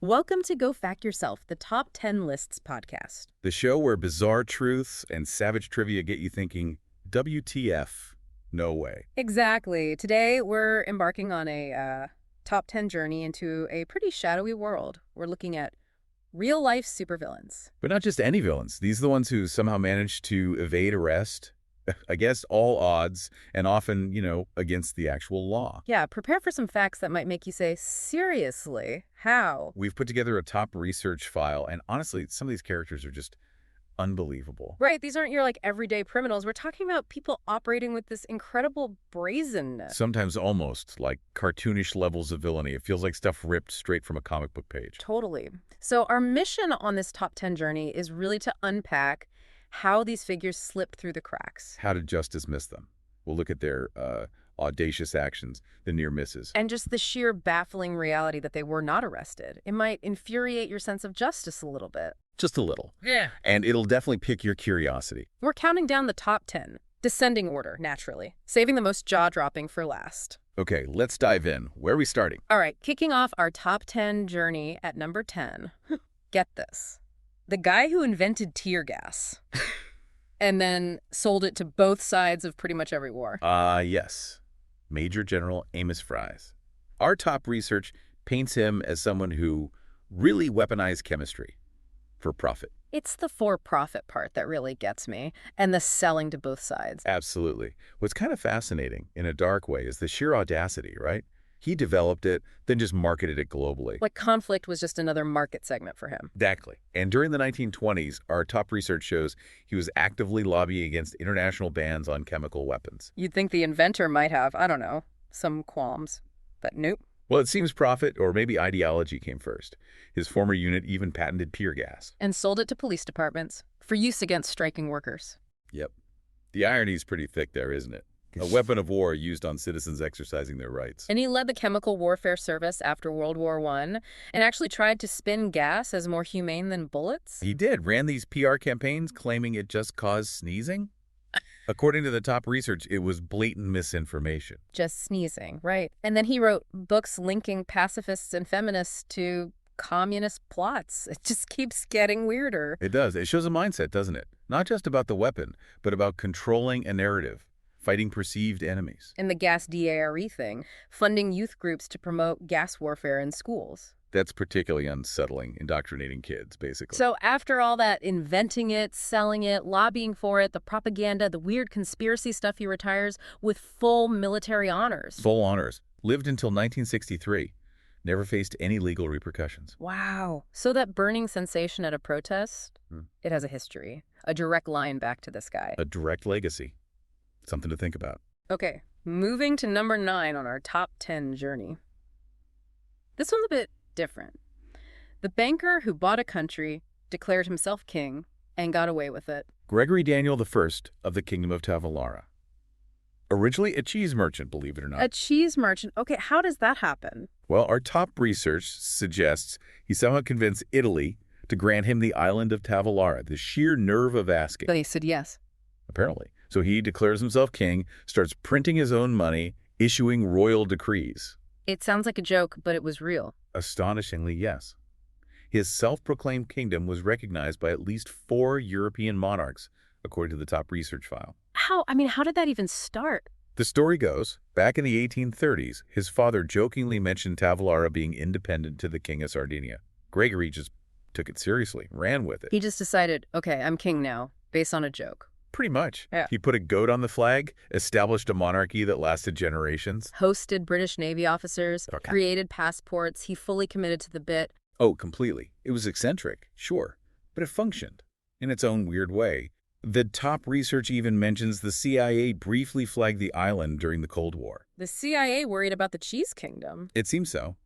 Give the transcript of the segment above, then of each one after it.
Welcome to Go Fact Yourself, the Top 10 Lists podcast. The show where bizarre truths and savage trivia get you thinking, WTF? No way. Exactly. Today, we're embarking on a top 10 journey into a pretty shadowy world. We're looking at real-life supervillains. But not just any villains. These are the ones who somehow manage to evade arrest against all odds and often, against the actual law. Yeah, prepare for some facts that might make you say, seriously, how? We've put together a top research file, and honestly, some of these characters are just unbelievable. Right, these aren't your, everyday criminals. We're talking about people operating with this incredible brazenness. Sometimes almost like cartoonish levels of villainy. It feels like stuff ripped straight from a comic book page. Totally. So our mission on this top 10 journey is really to unpack how these figures slip through the cracks. How did justice miss them? We'll look at their audacious actions, the near misses. And just the sheer baffling reality that they were not arrested. It might infuriate your sense of justice a little bit. Just a little. Yeah. And it'll definitely pique your curiosity. We're counting down the top 10, descending order, naturally, saving the most jaw-dropping for last. Okay, let's dive in. Where are we starting? All right, kicking off our top 10 journey at number 10. Get this. The guy who invented tear gas and then sold it to both sides of pretty much every war. Yes. Major General Amos Fries. Our top research paints him as someone who really weaponized chemistry for profit. It's the for-profit part that really gets me, and the selling to both sides. Absolutely. What's kind of fascinating, in a dark way, is the sheer audacity, right? He developed it, then just marketed it globally. Like conflict was just another market segment for him. Exactly. And during the 1920s, our top research shows he was actively lobbying against international bans on chemical weapons. You'd think the inventor might have, I don't know, some qualms, but nope. Well, it seems profit or maybe ideology came first. His former unit even patented tear gas. And sold it to police departments for use against striking workers. Yep. The irony's pretty thick there, isn't it? A weapon of war used on citizens exercising their rights. And he led the Chemical Warfare Service after World War I and actually tried to spin gas as more humane than bullets. He did. Ran these PR campaigns claiming it just caused sneezing. According to the top research, it was blatant misinformation. Just sneezing, right. And then he wrote books linking pacifists and feminists to communist plots. It just keeps getting weirder. It does. It shows a mindset, doesn't it? Not just about the weapon, but about controlling a narrative, fighting perceived enemies. And the gas DARE thing, funding youth groups to promote gas warfare in schools. That's particularly unsettling, indoctrinating kids, basically. So after all that inventing it, selling it, lobbying for it, the propaganda, the weird conspiracy stuff, he retires with full military honors. Full honors. Lived until 1963. Never faced any legal repercussions. Wow. So that burning sensation at a protest, It has a history. A direct line back to this guy. A direct legacy. Something to think about. Okay, moving to number 9 on our top 10 journey. This one's a bit different. The banker who bought a country, declared himself king, and got away with it. Gregory Daniel I of the Kingdom of Tavalara. Originally a cheese merchant, believe it or not. A cheese merchant? Okay, how does that happen? Well, our top research suggests he somehow convinced Italy to grant him the island of Tavalara, the sheer nerve of asking. They said yes. Apparently. So he declares himself king, starts printing his own money, issuing royal decrees. It sounds like a joke, but it was real. Astonishingly, yes. His self-proclaimed kingdom was recognized by at least 4 European monarchs, according to the top research file. How did that even start? The story goes, back in the 1830s, his father jokingly mentioned Tavalara being independent to the king of Sardinia. Gregory just took it seriously, ran with it. He just decided, okay, I'm king now, based on a joke. Pretty much. Yeah. He put a goat on the flag, established a monarchy that lasted generations. Hosted British Navy officers, Okay. created passports. He fully committed to the bit. Oh, completely. It was eccentric, sure, but it functioned in its own weird way. The top research even mentions the CIA briefly flagged the island during the Cold War. The CIA worried about the cheese kingdom. It seems so.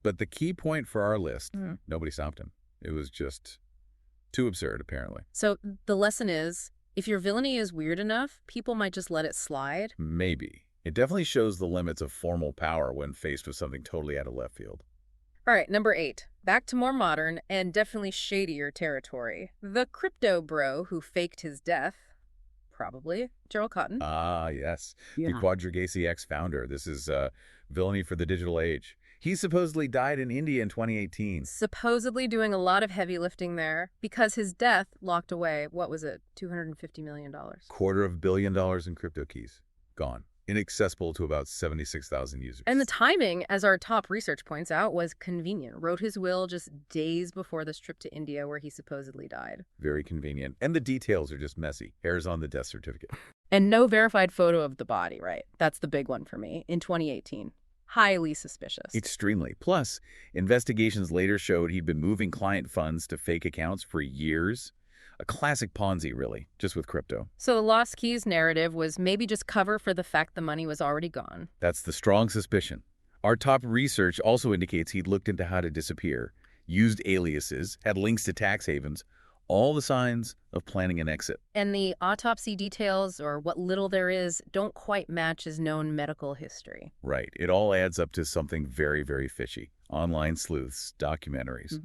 But the key point for our list, nobody stopped him. It was just too absurd, apparently. So the lesson is, if your villainy is weird enough, people might just let it slide. Maybe. It definitely shows the limits of formal power when faced with something totally out of left field. All right, number 8. Back to more modern and definitely shadier territory. The crypto bro who faked his death. Probably Gerald Cotton. Ah, yes. Yeah. The Quadrigacy X founder. This is villainy for the digital age. He supposedly died in India in 2018. Supposedly doing a lot of heavy lifting there because his death locked away, what was it, $250 million. $250 million in crypto keys. Gone. Inaccessible to about 76,000 users. And the timing, as our top research points out, was convenient. Wrote his will just days before this trip to India where he supposedly died. Very convenient. And the details are just messy. Hairs on the death certificate. And no verified photo of the body, right? That's the big one for me, in 2018. Highly suspicious. Extremely. Plus, investigations later showed he'd been moving client funds to fake accounts for years. A classic Ponzi, really, just with crypto. So the lost keys narrative was maybe just cover for the fact the money was already gone. That's the strong suspicion. Our top research also indicates he'd looked into how to disappear, used aliases, had links to tax havens, all the signs of planning an exit. And the autopsy details, or what little there is, don't quite match his known medical history. Right. It all adds up to something very, very fishy. Online sleuths, documentaries.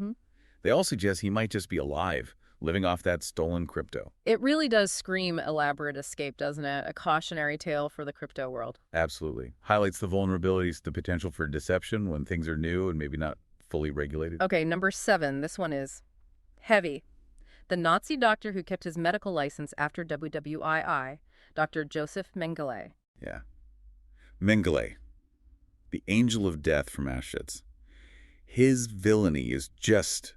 They all suggest he might just be alive, living off that stolen crypto. It really does scream elaborate escape, doesn't it? A cautionary tale for the crypto world. Absolutely. Highlights the vulnerabilities, the potential for deception when things are new and maybe not fully regulated. Okay, number 7. This one is heavy. The Nazi doctor who kept his medical license after WWII, Dr. Joseph Mengele. Yeah. Mengele, the angel of death from Auschwitz. His villainy is just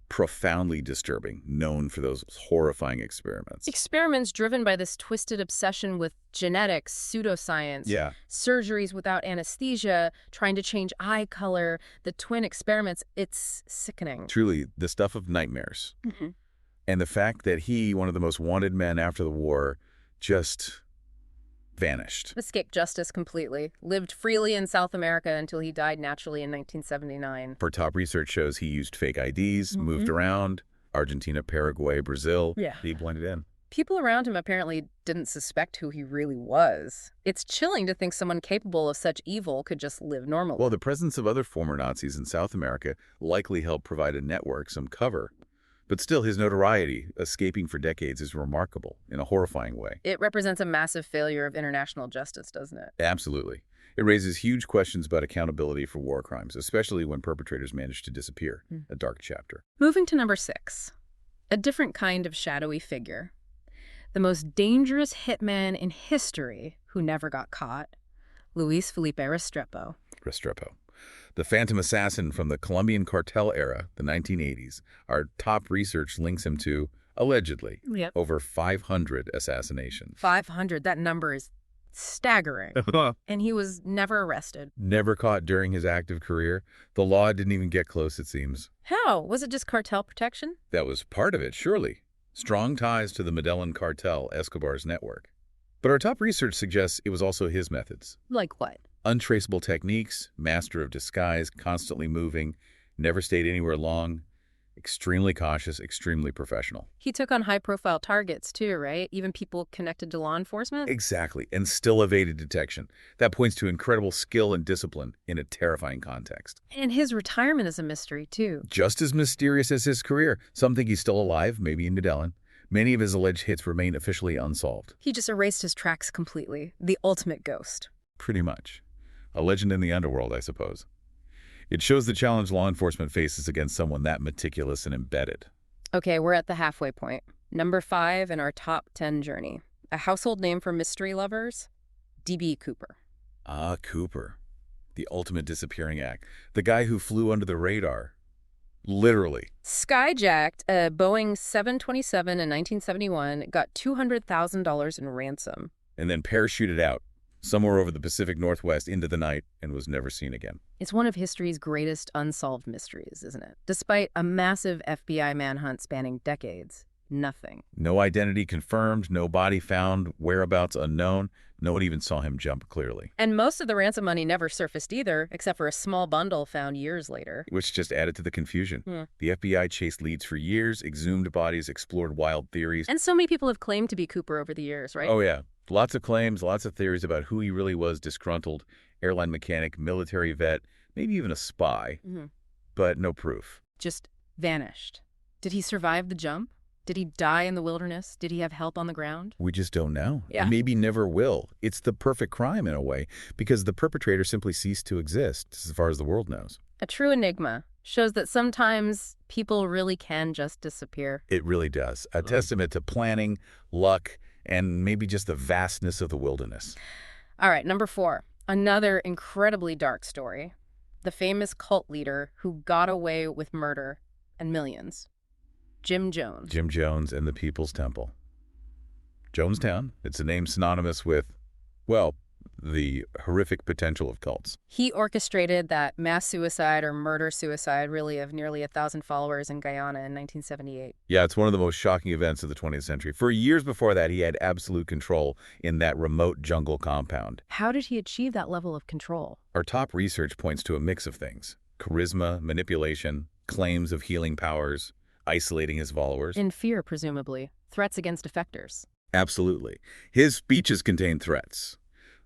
profoundly disturbing, known for those horrifying experiments. Experiments driven by this twisted obsession with genetics, pseudoscience, surgeries without anesthesia, trying to change eye color, the twin experiments. It's sickening. Truly, the stuff of nightmares. And the fact that he, one of the most wanted men after the war, just vanished. Escaped justice completely. Lived freely in South America until he died naturally in 1979. Our top research shows he used fake IDs, moved around, Argentina, Paraguay, Brazil. He blended in. People around him apparently didn't suspect who he really was. It's chilling to think someone capable of such evil could just live normally. Well, the presence of other former Nazis in South America likely helped provide a network, some cover. But still, his notoriety, escaping for decades, is remarkable in a horrifying way. It represents a massive failure of international justice, doesn't it? Absolutely. It raises huge questions about accountability for war crimes, especially when perpetrators manage to disappear. A dark chapter. Moving to number 6. A different kind of shadowy figure. The most dangerous hitman in history who never got caught. Luis Felipe Restrepo. Restrepo. The phantom assassin from the Colombian cartel era, the 1980s. Our top research links him to, allegedly, over 500 assassinations. 500. That number is staggering. And he was never arrested. Never caught during his active career. The law didn't even get close, it seems. How? Was it just cartel protection? That was part of it, surely. Strong ties to the Medellin cartel, Escobar's network. But our top research suggests it was also his methods. Like what? Untraceable techniques, master of disguise, constantly moving, never stayed anywhere long, extremely cautious, extremely professional. He took on high-profile targets too, right? Even people connected to law enforcement? Exactly, and still evaded detection. That points to incredible skill and discipline in a terrifying context. And his retirement is a mystery too. Just as mysterious as his career. Some think he's still alive, maybe in Medellin. Many of his alleged hits remain officially unsolved. He just erased his tracks completely. The ultimate ghost. Pretty much. A legend in the underworld, I suppose. It shows the challenge law enforcement faces against someone that meticulous and embedded. Okay, we're at the halfway point. Number 5 in our top 10 journey. A household name for mystery lovers? D.B. Cooper. Ah, Cooper. The ultimate disappearing act. The guy who flew under the radar. Literally. Skyjacked a Boeing 727 in 1971, got $200,000 in ransom. And then parachuted out, somewhere over the Pacific Northwest into the night, and was never seen again. It's one of history's greatest unsolved mysteries, isn't it? Despite a massive FBI manhunt spanning decades, nothing. No identity confirmed, no body found, whereabouts unknown. No one even saw him jump clearly. And most of the ransom money never surfaced either, except for a small bundle found years later. Which just added to the confusion. The FBI chased leads for years, exhumed bodies, explored wild theories. And so many people have claimed to be Cooper over the years, right? Oh, yeah. Lots of claims, lots of theories about who he really was. Disgruntled airline mechanic, military vet, maybe even a spy. But no proof. Just vanished. Did he survive the jump? Did he die in the wilderness? Did he have help on the ground? We just don't know. Yeah. And maybe never will. It's the perfect crime in a way, because the perpetrator simply ceased to exist as far as the world knows. A true enigma. Shows that sometimes people really can just disappear. It really does. A testament to planning, luck, and maybe just the vastness of the wilderness. All right, number 4. Another incredibly dark story. The famous cult leader who got away with murder and millions. Jim Jones. Jim Jones and the People's Temple. Jonestown, it's a name synonymous with, well, the horrific potential of cults. He orchestrated that mass suicide or murder-suicide, really, of nearly 1,000 followers in Guyana in 1978. Yeah, it's one of the most shocking events of the 20th century. For years before that, he had absolute control in that remote jungle compound. How did he achieve that level of control? Our top research points to a mix of things: charisma, manipulation, claims of healing powers, isolating his followers. In fear, presumably. Threats against defectors. Absolutely. His speeches contained threats.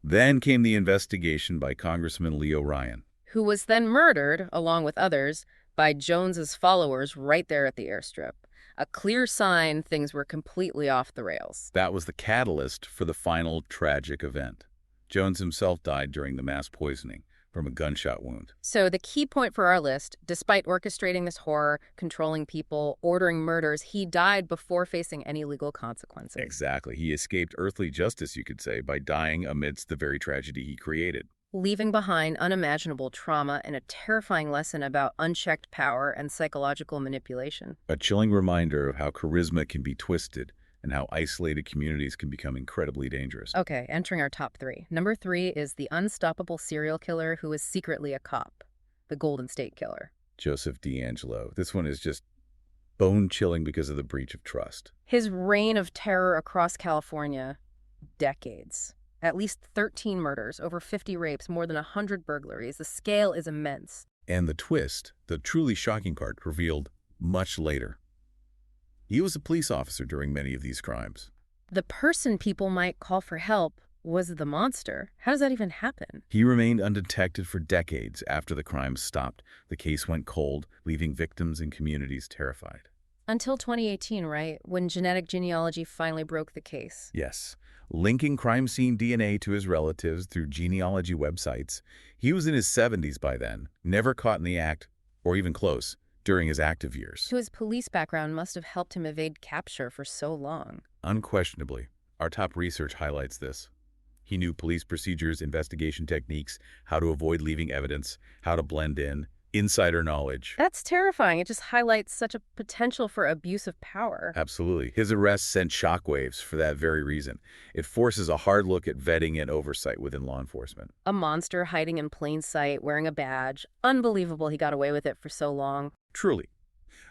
Then came the investigation by Congressman Leo Ryan, who was then murdered, along with others, by Jones's followers right there at the airstrip. A clear sign things were completely off the rails. That was the catalyst for the final tragic event. Jones himself died during the mass poisoning from a gunshot wound. So the key point for our list, despite orchestrating this horror, controlling people, ordering murders, he died before facing any legal consequences. Exactly. He escaped earthly justice, you could say, by dying amidst the very tragedy he created, leaving behind unimaginable trauma and a terrifying lesson about unchecked power and psychological manipulation. A chilling reminder of how charisma can be twisted and how isolated communities can become incredibly dangerous. Okay, entering our top 3. Number 3 is the unstoppable serial killer who is secretly a cop, the Golden State Killer. Joseph D'Angelo. This one is just bone-chilling because of the breach of trust. His reign of terror across California, decades. At least 13 murders, over 50 rapes, more than 100 burglaries. The scale is immense. And the twist, the truly shocking part, revealed much later. He was a police officer during many of these crimes. The person people might call for help was the monster. How does that even happen? He remained undetected for decades after the crimes stopped. The case went cold, leaving victims and communities terrified. Until 2018, right? When genetic genealogy finally broke the case. Yes. Linking crime scene DNA to his relatives through genealogy websites. He was in his 70s by then, never caught in the act, or even close, during his active years. So his police background must have helped him evade capture for so long. Unquestionably. Our top research highlights this. He knew police procedures, investigation techniques, how to avoid leaving evidence, how to blend in, insider knowledge. That's terrifying. It just highlights such a potential for abuse of power. Absolutely. His arrest sent shockwaves for that very reason. It forces a hard look at vetting and oversight within law enforcement. A monster hiding in plain sight, wearing a badge. Unbelievable he got away with it for so long. Truly.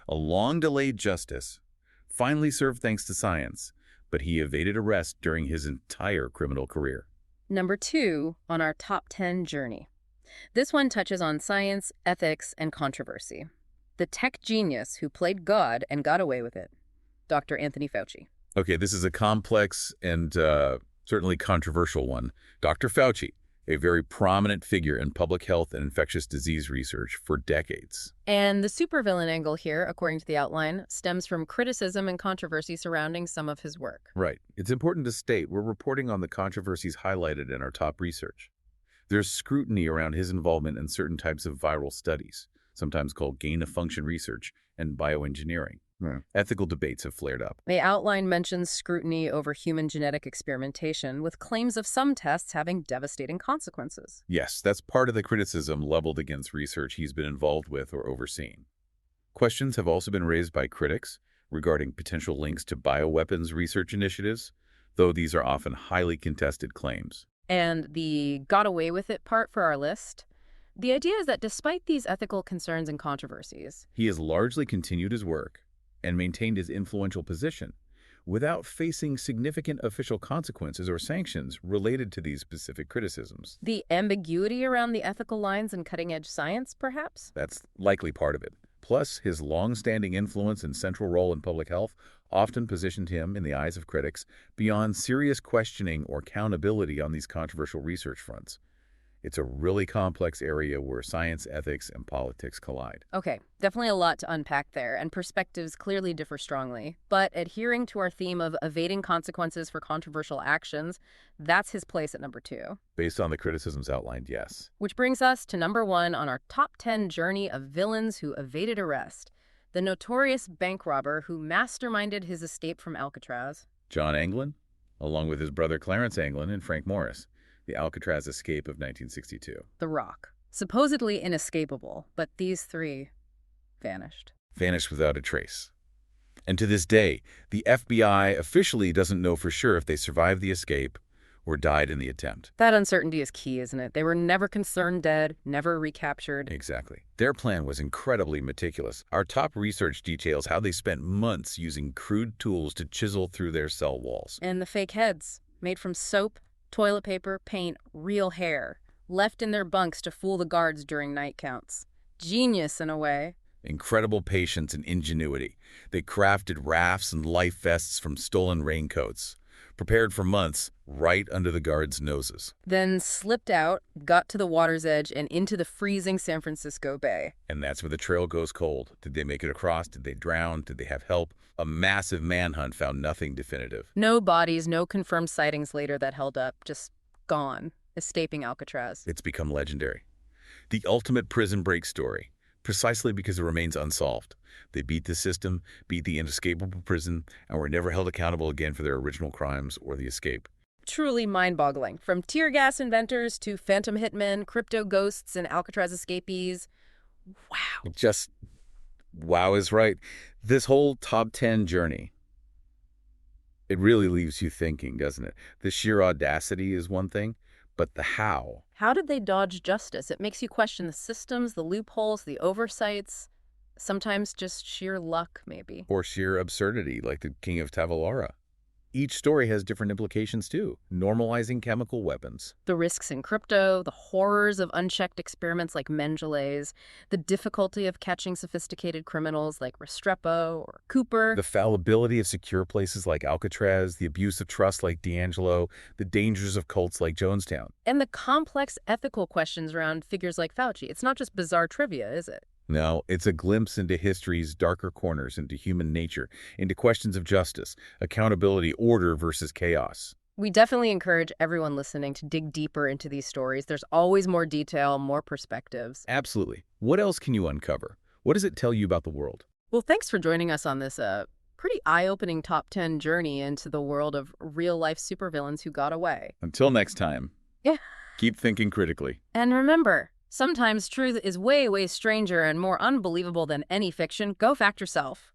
A long-delayed justice, finally served thanks to science, but he evaded arrest during his entire criminal career. Number 2 on our top 10 journey. This one touches on science, ethics, and controversy. The tech genius who played God and got away with it, Dr. Anthony Fauci. Okay, this is a complex and certainly controversial one. Dr. Fauci, a very prominent figure in public health and infectious disease research for decades. And the supervillain angle here, according to the outline, stems from criticism and controversy surrounding some of his work. Right. It's important to state we're reporting on the controversies highlighted in our top research. There's scrutiny around his involvement in certain types of viral studies, sometimes called gain-of-function research and bioengineering. Ethical debates have flared up. The outline mentions scrutiny over human genetic experimentation, with claims of some tests having devastating consequences. Yes, that's part of the criticism leveled against research he's been involved with or overseen. Questions have also been raised by critics regarding potential links to bioweapons research initiatives, though these are often highly contested claims. And the got away with it part for our list? The idea is that despite these ethical concerns and controversies, he has largely continued his work and maintained his influential position without facing significant official consequences or sanctions related to these specific criticisms. The ambiguity around the ethical lines in cutting-edge science, perhaps? That's likely part of it. Plus, his long-standing influence and central role in public health often positioned him, in the eyes of critics, beyond serious questioning or accountability on these controversial research fronts. It's a really complex area where science, ethics, and politics collide. Okay, definitely a lot to unpack there, and perspectives clearly differ strongly. But adhering to our theme of evading consequences for controversial actions, that's his place at number 2. Based on the criticisms outlined, yes. Which brings us to number 1 on our top 10 journey of villains who evaded arrest. The notorious bank robber who masterminded his escape from Alcatraz. John Anglin, along with his brother Clarence Anglin and Frank Morris, the Alcatraz escape of 1962. The Rock. Supposedly inescapable, but these 3 vanished. Vanished without a trace. And to this day, the FBI officially doesn't know for sure if they survived the escape or died in the attempt. That uncertainty is key, isn't it? They were never confirmed dead, never recaptured. Exactly. Their plan was incredibly meticulous. Our top research details how they spent months using crude tools to chisel through their cell walls. And the fake heads, made from soap, toilet paper, paint, real hair, left in their bunks to fool the guards during night counts. Genius in a way. Incredible patience and ingenuity. They crafted rafts and life vests from stolen raincoats, prepared for months right under the guards' noses. Then slipped out, got to the water's edge, and into the freezing San Francisco Bay. And that's where the trail goes cold. Did they make it across? Did they drown? Did they have help? A massive manhunt found nothing definitive. No bodies, no confirmed sightings later that held up, just gone, escaping Alcatraz. It's become legendary. The ultimate prison break story, precisely because it remains unsolved. They beat the system, beat the inescapable prison, and were never held accountable again for their original crimes or the escape. Truly mind-boggling. From tear gas inventors to phantom hitmen, crypto ghosts, and Alcatraz escapees. Wow. Just, wow is right. This whole top 10 journey, it really leaves you thinking, doesn't it? The sheer audacity is one thing, but the how. How did they dodge justice? It makes you question the systems, the loopholes, the oversights. Sometimes just sheer luck, maybe. Or sheer absurdity, like the King of Tavalara. Each story has different implications, too. Normalizing chemical weapons. The risks in crypto, the horrors of unchecked experiments like Mendeley's, the difficulty of catching sophisticated criminals like Restrepo or Cooper. The fallibility of secure places like Alcatraz, the abuse of trust like D'Angelo, the dangers of cults like Jonestown. And the complex ethical questions around figures like Fauci. It's not just bizarre trivia, is it? No, it's a glimpse into history's darker corners, into human nature, into questions of justice, accountability, order versus chaos. We definitely encourage everyone listening to dig deeper into these stories. There's always more detail, more perspectives. Absolutely. What else can you uncover? What does it tell you about the world? Well, thanks for joining us on this pretty eye-opening top 10 journey into the world of real-life supervillains who got away. Until next time. Yeah. Keep thinking critically. And remember, sometimes truth is way, way stranger and more unbelievable than any fiction. Go fact yourself.